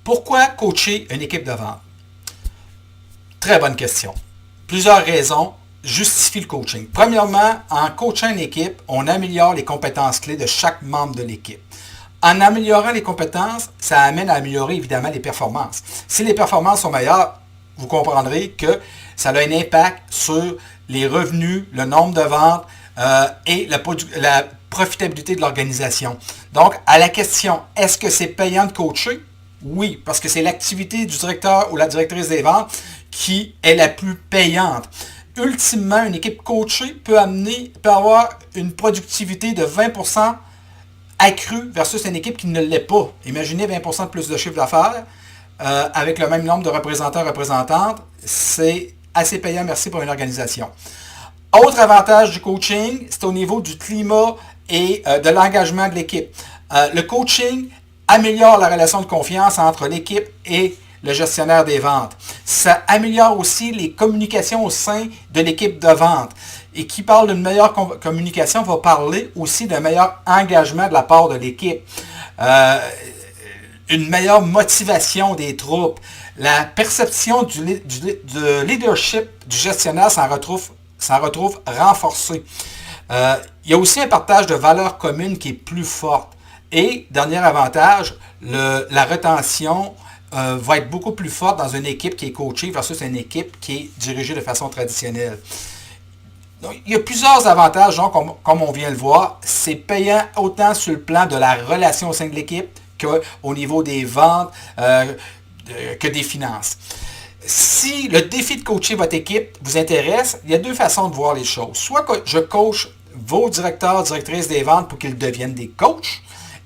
Pourquoi coacher une équipe de vente? Très bonne question. Plusieurs raisons justifient le coaching. Premièrement, en coachant une équipe, on améliore les compétences clés de chaque membre de l'équipe. En améliorant les compétences, ça amène à améliorer évidemment les performances. Si les performances sont meilleures, vous comprendrez que ça a un impact sur les revenus, le nombre de ventes et la profitabilité de l'organisation. Donc, à la question, est-ce que c'est payant de coacher? Oui, parce que c'est l'activité du directeur ou la directrice des ventes qui est la plus payante. Ultimement, une équipe coachée peut avoir une productivité de 20% accrue versus une équipe qui ne l'est pas. Imaginez 20% de plus de chiffre d'affaires avec le même nombre de représentants et représentantes. C'est assez payant, merci pour une organisation. Autre avantage du coaching, c'est au niveau du climat et de l'engagement de l'équipe. Le coaching améliore la relation de confiance entre l'équipe et le gestionnaire des ventes. Ça améliore aussi les communications au sein de l'équipe de vente. Et qui parle d'une meilleure communication va parler aussi d'un meilleur engagement de la part de l'équipe. Une meilleure motivation des troupes. La perception du leadership du gestionnaire s'en retrouve renforcée. Il y a aussi un partage de valeurs communes qui est plus forte. Et, dernier avantage, la rétention va être beaucoup plus forte dans une équipe qui est coachée versus une équipe qui est dirigée de façon traditionnelle. Donc, il y a plusieurs avantages, donc, comme on vient le voir. C'est payant autant sur le plan de la relation au sein de l'équipe qu'au niveau des ventes, que des finances. Si le défi de coacher votre équipe vous intéresse, il y a deux façons de voir les choses. Soit que je coach vos directeurs, directrices des ventes pour qu'ils deviennent des coachs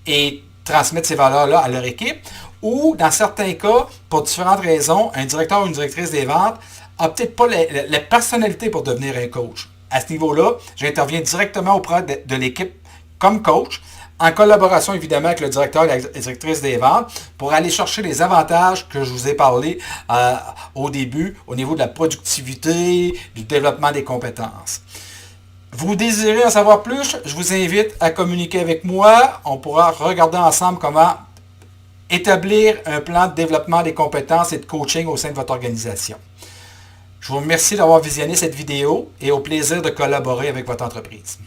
et transmettre ces valeurs-là à leur équipe, ou dans certains cas, pour différentes raisons, un directeur ou une directrice des ventes n'a peut-être pas la personnalité pour devenir un coach. À ce niveau-là, j'interviens directement auprès de l'équipe comme coach, en collaboration évidemment avec le directeur et la directrice des ventes, pour aller chercher les avantages que je vous ai parlé au début, au niveau de la productivité, du développement des compétences. Vous désirez en savoir plus, je vous invite à communiquer avec moi. On pourra regarder ensemble comment établir un plan de développement des compétences et de coaching au sein de votre organisation. Je vous remercie d'avoir visionné cette vidéo et au plaisir de collaborer avec votre entreprise.